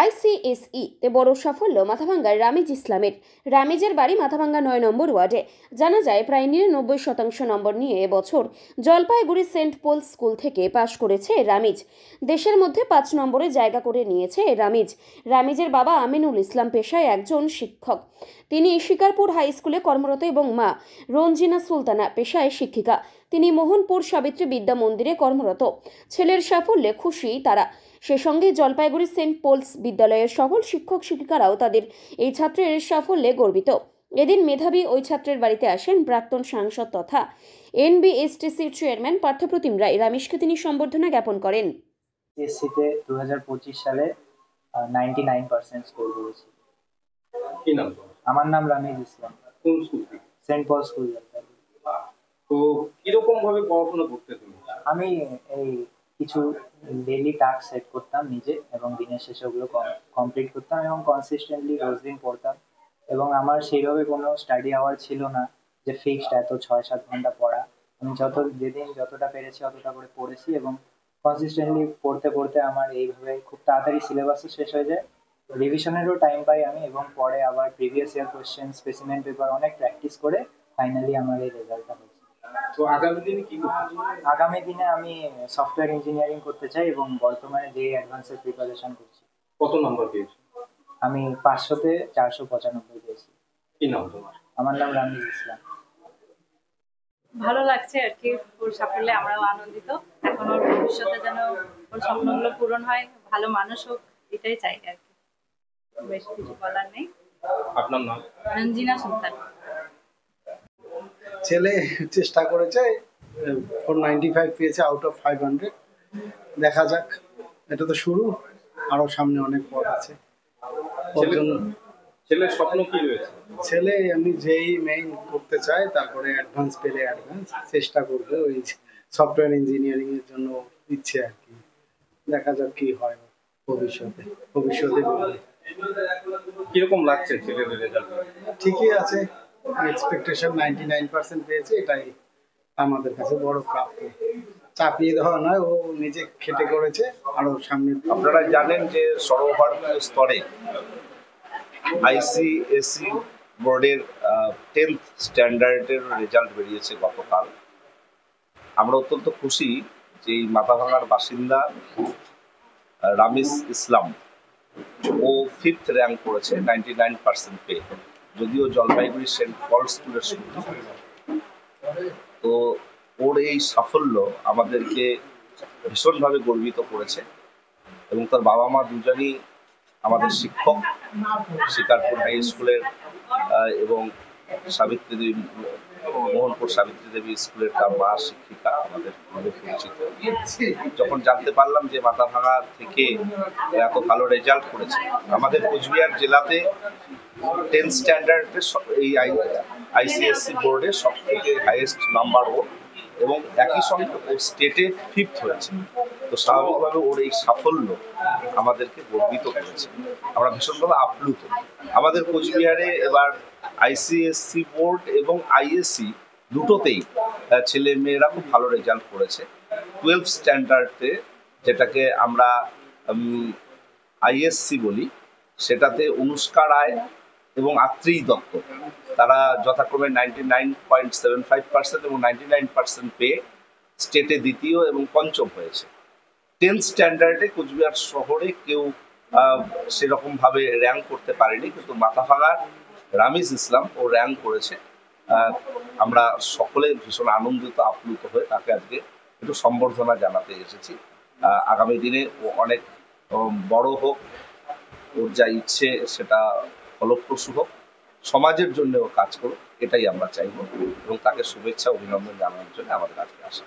ICSE তে বড় সাফল্য মাথাভাঙ্গার রামিজ ইসলামের। রামিজের বাড়ি মাথাভাঙ্গা ৯ নম্বর ওয়ার্ডে। জানা যায় প্রায় ৯৯% নম্বর নিয়ে এবছর জলপাইগুড়ি সেন্ট পল স্কুল থেকে পাশ করেছে রামিজ। দেশের মধ্যে ৫ নম্বরে জায়গা করে নিয়েছে রামিজ। রামিজের বাবা আমিনুল ইসলাম পেশায় একজন শিক্ষক। তিনি শিকারপুর হাই স্কুলে কর্মরত এবং মা রঞ্জিনা সুলতানা পেশায় শিক্ষিকা। তিনি মোহনপুর সাবিত্রী বিদ্যা মন্দিরে কর্মরত। ছেলের সাফল্যে খুশি তারা। সে সঙ্গে জলপাইগুড়ি সেন্ট পলস বিদ্যালয়ের সকল শিক্ষক শিক্ষিকারাও তাদের এই ছাত্রের সাফল্যে গর্বিত। এদিন মেধাবী ওই ছাত্রের বাড়িতে আসেন প্রাক্তন সাংসদ তথা এনবিএসটিসির চেয়ারম্যান পার্থপ্রতিম রায়। রামিজকে তিনি সম্বর্ধনা জ্ঞাপন করেন। এসসিতে 2025 সালে 99% স্কোর করেছি। কি নাম? আমার নাম রামিজ ইসলাম। কোন স্কুল থেকে? সেন্ট পল স্কুল। তো কিরকম ভাবে পড়াশোনা করতে তুমি? আমি এই কিছু ডেইলি টাস্ক সেট করতাম নিজে এবং দিনের শেষে ওগুলো কমপ্লিট করতাম এবং কনসিস্টেন্টলি রোজ দিন পড়তাম। এবং আমার সেইভাবে কোনো স্টাডি আওয়ার ছিল না যে ফিক্সড এত ৬-৭ ঘন্টা পড়া। আমি যেদিন যতটা পেরেছি অতটা করে পড়েছি এবং কনসিস্টেন্টলি পড়তে পড়তে আমার এইভাবে খুব তাড়াতাড়ি সিলেবাসও শেষ হয়ে যায়। রিভিশনেরও টাইম পাই আমি এবং পরে আবার previous year question, specimen paper অনেক প্র্যাকটিস করে ফাইনালি আমার এই রেজাল্টটা হয়েছে। তো আগামী দিনে কি করতে চাই? আগামী দিনে আমি সফটওয়্যার ইঞ্জিনিয়ারিং করতে চাই এবং বর্তমানে যে অ্যাডভান্সের প্রিপারেশন করছি। কত নম্বর পেয়েছো? আমি 500-তে 495 পেয়েছি। কি নাম তোমার? আমার নাম রামিজ ইসলাম। ভালো লাগছে আর কি, ওর সাফল্যে আমরাও আনন্দিত। এখন ওর ভবিষ্যতে যেন ওর স্বপ্নগুলো পূরণ হয়, ভালো মানুষ হোক, এটাই চাই আর কি। বেশ কিছু বলার নেই। আপনার নাম? রঞ্জিনা সুলতান। ছেলে চেষ্টা করেছে, 495 পেয়েছে আউট অফ 500। দেখা যাক, এটা তো শুরু, আরো সামনে অনেক পথ আছে। ছেলের স্বপ্ন কি রয়েছে? ছেলে আমি যেই মেইন করতে চাই, তারপরে অ্যাডভান্স পেলে অ্যাডভান্স চেষ্টা করবে। ওই সফটওয়্যার ইঞ্জিনিয়ারিং এর জন্য ইচ্ছে আর কি। দেখা যাক কি হয় ভবিষ্যতে। কিরকম লাগছে ছেলের রেজাল্ট? ঠিকই আছে, এক্সপেকটেশন 99% পেয়েছে, এটাই আমাদের কাছে বড় প্রাপ্য। চাপিয়ে দেওয়া নয়, ও নিজে খেটে করেছে। আরো সামনে আপনারা জানেন যে সর্বভারতীয় স্তরে আইসিএসই বোর্ডের 10th স্ট্যান্ডার্ডের রেজাল্ট বেরিয়েছে গতকাল। আমরা অত্যন্ত খুশি যে এই মাথাভাঙার বাসিন্দা রামিজ ইসলাম ও 5th র্যাঙ্ক করেছে 99% পেয়ে, যদিও জলপাইগুড়ি সেন্ট পল স্কুলের স্টুডেন্ট। তো ওর এই সাফল্য আমাদেরকে ভীষণভাবে গর্বিত করেছে এবং তার বাবা মা দুজনই আমাদের শিক্ষক, শিকারপুর হাই স্কুলের এবং সাবিত্রী দেবী, মোহনপুর সাবিত্রী দেবী স্কুলের তার মা শিক্ষিকা, আমাদের পরিচিত। যখন জানতে পারলাম যে মাথাভাঙা থেকে এত ভালো রেজাল্ট করেছে, আমাদের কোচবিহার জেলাতে 10th স্ট্যান্ডার্ডে এই আইসিএসসি বোর্ডে সব থেকে হাইয়েস্ট নাম্বার ওর, এবং একই সঙ্গে স্টেটে 5th হয়েছে। তো স্বাভাবিকভাবে ওর এই সাফল্য আমাদেরকে গর্বিত করেছে, আমরা ভীষণভাবে আপ্লুত। আমাদের কোচবিহারে এবার আইসিএসসি বোর্ড এবং আইএসসি দুটোতেই ছেলে মেয়েরা খুব ভালো রেজাল্ট করেছে। 12th স্ট্যান্ডার্ডে, যেটাকে আমরা আইএসসি বলি, সেটাতে অনুষ্কা রায় এবং আত্রেয়ী দত্ত, তারা যথাক্রমে 99.75% এবং 99% পেয়ে স্টেটে দ্বিতীয় এবং পঞ্চম হয়েছে। 10th স্ট্যান্ডার্ডে কোচবিহার শহরে কেউ সেরকম ভাবে র্যাঙ্ক করতে পারেনি, কিন্তু মাথাভাঙার রামিজ ইসলাম ও র্যাঙ্ক করেছে। আমরা সকলে ভীষণ আনন্দিত, আপ্লুত হয়ে তাকে আজকে একটু সম্বর্ধনা জানাতে এসেছি। আগামী দিনে ও অনেক বড় হোক, ওর যা ইচ্ছে সেটা ফলপ্রসূ হোক, সমাজের জন্যও কাজ করুক, এটাই আমরা চাইব এবং তাকে শুভেচ্ছা অভিনন্দন জানানোর জন্য আমাদের আজকে আসা।